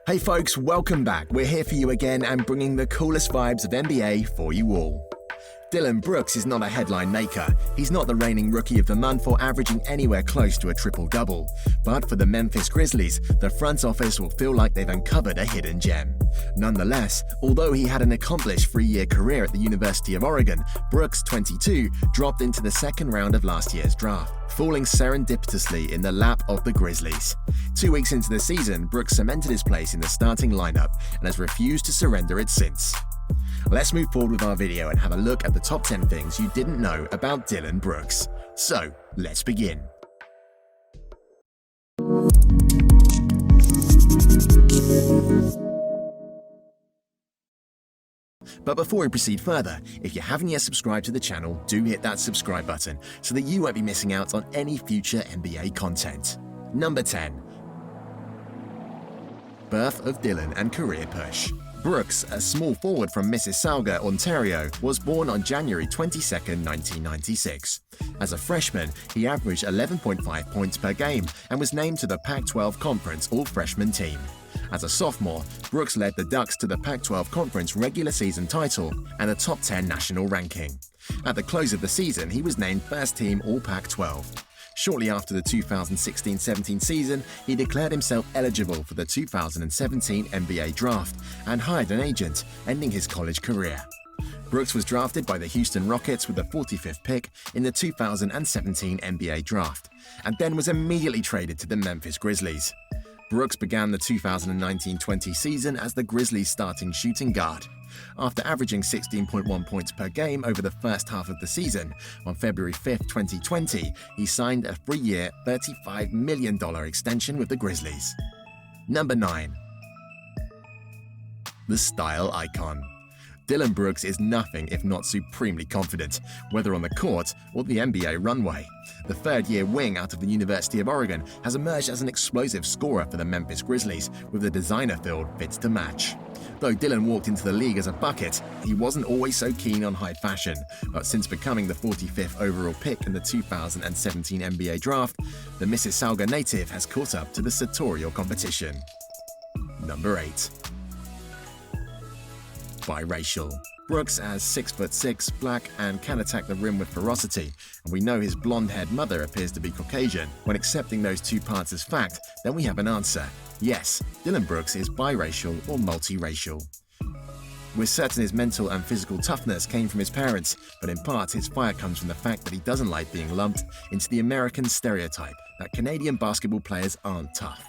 Hey folks, welcome back. We're here for you again and bringing the coolest vibes of NBA for you all. Dillon Brooks is not a headline maker. He's not the reigning Rookie of the Month or averaging anywhere close to a triple-double. But for the Memphis Grizzlies, the front office will feel like they've uncovered a hidden gem. Nonetheless, although he had an accomplished 3-year career at the University of Oregon, Brooks, 22, dropped into the second round of last year's draft, falling serendipitously in the lap of the Grizzlies. 2 weeks into the season, Brooks cemented his place in the starting lineup and has refused to surrender it since. Let's move forward with our video and have a look at the top 10 things you didn't know about Dillon Brooks. So, let's begin. But before we proceed further, if you haven't yet subscribed to the channel, do hit that subscribe button so that you won't be missing out on any future NBA content. Number 10. Birth of Dillon and career push. Brooks, a small forward from Mississauga, Ontario, was born on January 22, 1996. As a freshman, he averaged 11.5 points per game and was named to the Pac-12 Conference All-Freshman team. As a sophomore, Brooks led the Ducks to the Pac-12 Conference regular season title and a top 10 national ranking. At the close of the season, he was named first-team All-Pac-12. Shortly after the 2016-17 season, he declared himself eligible for the 2017 NBA Draft and hired an agent, ending his college career. Brooks was drafted by the Houston Rockets with the 45th pick in the 2017 NBA Draft, and then was immediately traded to the Memphis Grizzlies. Brooks began the 2019-20 season as the Grizzlies' starting shooting guard. After averaging 16.1 points per game over the first half of the season, on February 5, 2020, he signed a 3-year, $35 million extension with the Grizzlies. Number 9. The style icon. Dillon Brooks is nothing if not supremely confident, whether on the court or the NBA runway. The third-year wing out of the University of Oregon has emerged as an explosive scorer for the Memphis Grizzlies, with the designer-filled fits to match. Though Dillon walked into the league as a bucket, he wasn't always so keen on high fashion, but since becoming the 45th overall pick in the 2017 NBA Draft, the Mississauga native has caught up to the sartorial competition. Number 8. Biracial. Brooks is 6'6", black, and can attack the rim with ferocity, and we know his blonde-haired mother appears to be Caucasian. When accepting those two parts as fact, then we have an answer. Yes, Dillon Brooks is biracial or multiracial. We're certain his mental and physical toughness came from his parents, but in part his fire comes from the fact that he doesn't like being lumped into the American stereotype that Canadian basketball players aren't tough.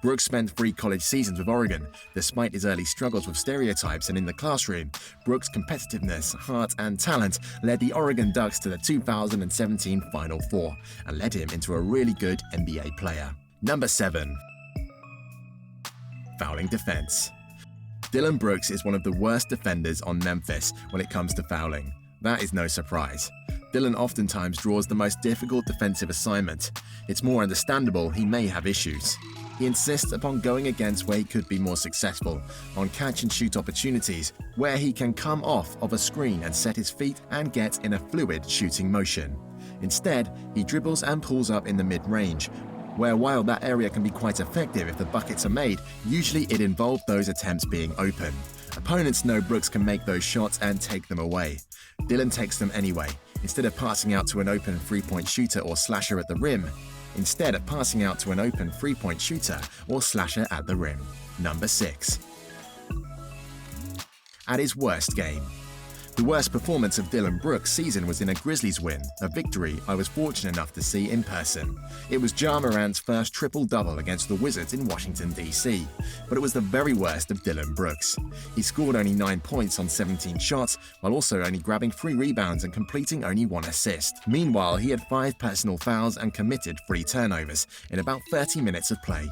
Brooks spent 3 college seasons with Oregon. Despite his early struggles with stereotypes and in the classroom, Brooks' competitiveness, heart, and talent led the Oregon Ducks to the 2017 Final Four and led him into a really good NBA player. Number 7. Fouling defense. Dillon Brooks is one of the worst defenders on Memphis when it comes to fouling. That is no surprise. Dillon oftentimes draws the most difficult defensive assignment. It's more understandable he may have issues. He insists upon going against where he could be more successful, on catch-and-shoot opportunities, where he can come off of a screen and set his feet and get in a fluid shooting motion. Instead, he dribbles and pulls up in the mid-range, where while that area can be quite effective if the buckets are made, usually it involved those attempts being open. Opponents know Brooks can make those shots and take them away. Dillon takes them anyway, instead of passing out to an open three-point shooter or slasher at the rim. Instead of passing out to an open three-point shooter or slasher at the rim. Number 6. At his worst game. The worst performance of Dillon Brooks' season was in a Grizzlies win, a victory I was fortunate enough to see in person. It was Ja Morant's first triple-double against the Wizards in Washington, D.C., but it was the very worst of Dillon Brooks. He scored only 9 points on 17 shots, while also only grabbing 3 rebounds and completing only 1 assist. Meanwhile, he had 5 personal fouls and committed 3 turnovers in about 30 minutes of play.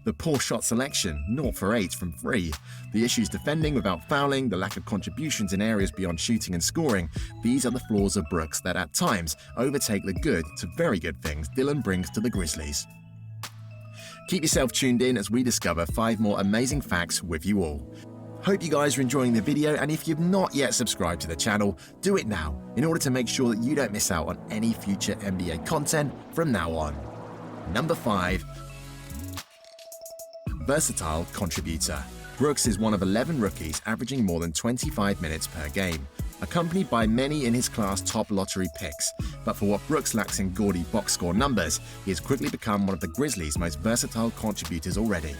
The poor shot selection, 0 for 8 from 3. The issues defending without fouling, the lack of contributions in areas beyond shooting and scoring, these are the flaws of Brooks that at times overtake the good to very good things Dillon brings to the Grizzlies. Keep yourself tuned in as we discover 5 more amazing facts with you all. Hope you guys are enjoying the video, and if you've not yet subscribed to the channel, do it now in order to make sure that you don't miss out on any future NBA content from now on. Number 5. versatile contributor. Brooks is one of 11 rookies averaging more than 25 minutes per game, accompanied by many in his class top lottery picks. But for what Brooks lacks in gaudy box score numbers, he has quickly become one of the Grizzlies' most versatile contributors already.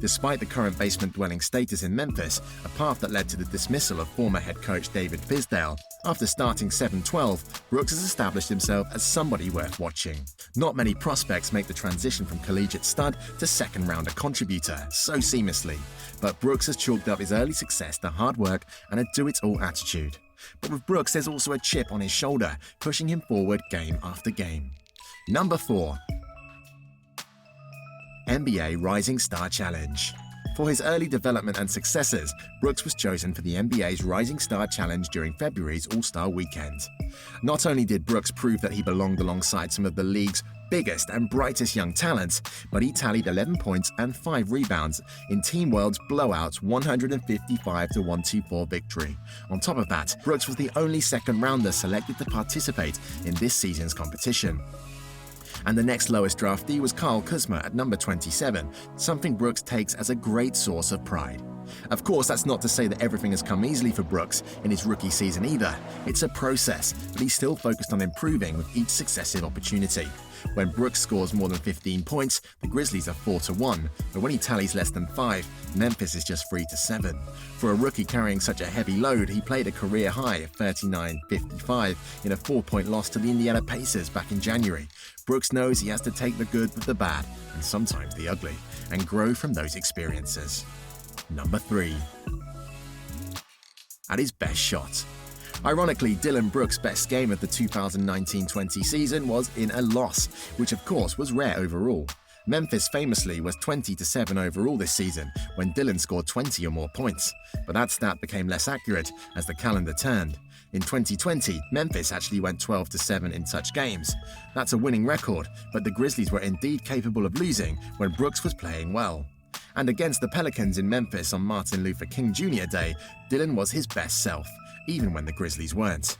Despite the current basement-dwelling status in Memphis, a path that led to the dismissal of former head coach David Fizdale, after starting 7-12, Brooks has established himself as somebody worth watching. Not many prospects make the transition from collegiate stud to second-rounder contributor so seamlessly, but Brooks has chalked up his early success to hard work and a do-it-all attitude. But with Brooks, there's also a chip on his shoulder, pushing him forward game after game. Number 4. NBA Rising Star Challenge. For his early development and successes, Brooks was chosen for the NBA's Rising Star Challenge during February's All-Star Weekend. Not only did Brooks prove that he belonged alongside some of the league's biggest and brightest young talents, but he tallied 11 points and 5 rebounds in Team World's blowout 155-124 victory. On top of that, Brooks was the only second-rounder selected to participate in this season's competition. And the next lowest draftee was Kyle Kuzma at number 27, something Brooks takes as a great source of pride. Of course, that's not to say that everything has come easily for Brooks in his rookie season either. It's a process, but he's still focused on improving with each successive opportunity. When Brooks scores more than 15 points, the Grizzlies are 4-1, but when he tallies less than 5, Memphis is just 3-7. For a rookie carrying such a heavy load, he played a career high of 39-55 in a 4-point loss to the Indiana Pacers back in January. Brooks knows he has to take the good with the bad, and sometimes the ugly, and grow from those experiences. Number 3. At his best shot. Ironically, Dillon Brooks' best game of the 2019-20 season was in a loss, which of course was rare overall. Memphis famously was 20-7 overall this season when Dillon scored 20 or more points, but that stat became less accurate as the calendar turned. In 2020, Memphis actually went 12-7 in such games. That's a winning record, but the Grizzlies were indeed capable of losing when Brooks was playing well. And against the Pelicans in Memphis on Martin Luther King Jr. Day, Dillon was his best self, even when the Grizzlies weren't.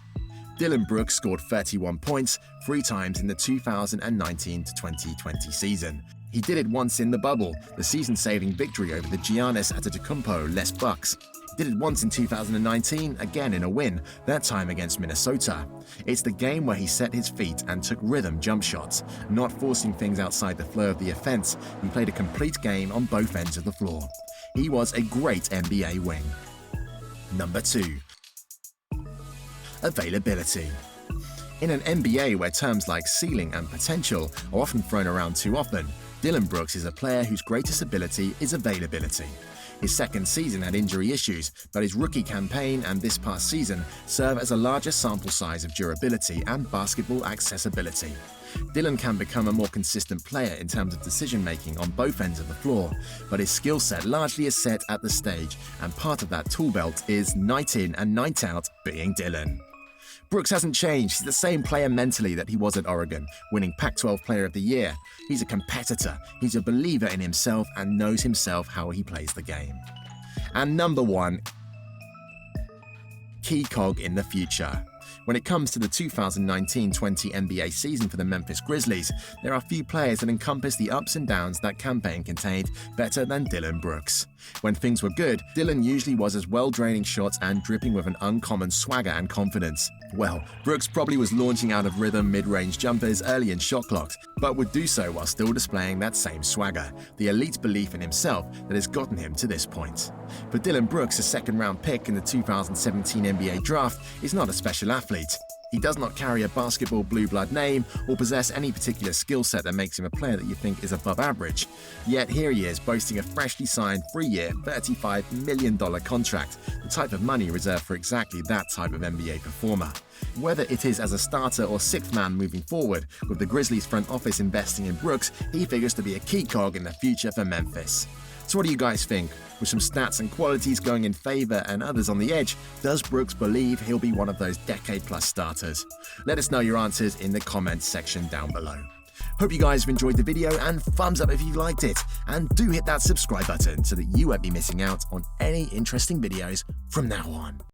Dillon Brooks scored 31 points 3 times in the 2019-2020 season. He did it once in the bubble, the season-saving victory over the Giannis Antetokounmpo-less Bucks. He did it once in 2019, again in a win, that time against Minnesota. It's the game where he set his feet and took rhythm jump shots, not forcing things outside the flow of the offense. He played a complete game on both ends of the floor. He was a great NBA wing. Number 2. Availability. In an NBA where terms like ceiling and potential are often thrown around too often, Dillon Brooks is a player whose greatest ability is availability. His second season had injury issues, but his rookie campaign and this past season serve as a larger sample size of durability and basketball accessibility. Dillon can become a more consistent player in terms of decision-making on both ends of the floor, but his skill set largely is set at the stage, and part of that tool belt is night in and night out being Dillon. Brooks hasn't changed. He's the same player mentally that he was at Oregon, winning Pac-12 Player of the Year. He's a competitor, he's a believer in himself and knows himself how he plays the game. And number 1, key cog in the future. When it comes to the 2019-20 NBA season for the Memphis Grizzlies, there are few players that encompass the ups and downs that campaign contained better than Dillon Brooks. When things were good, Dillon usually was as well draining shots and dripping with an uncommon swagger and confidence. Well, Brooks probably was launching out of rhythm mid-range jumpers early in shot clocks, but would do so while still displaying that same swagger, the elite belief in himself that has gotten him to this point. For Dillon Brooks, a second-round pick in the 2017 NBA draft, is not a special athlete. He does not carry a basketball blue blood name or possess any particular skill set that makes him a player that you think is above average. Yet here he is boasting a freshly signed 3-year, $35 million contract, the type of money reserved for exactly that type of NBA performer. Whether it is as a starter or sixth man moving forward, with the Grizzlies front office investing in Brooks, he figures to be a key cog in the future for Memphis. So what do you guys think? With some stats and qualities going in favor and others on the edge, does Brooks believe he'll be one of those decade-plus starters? Let us know your answers in the comments section down below. Hope you guys have enjoyed the video, and thumbs up if you liked it, and do hit that subscribe button so that you won't be missing out on any interesting videos from now on.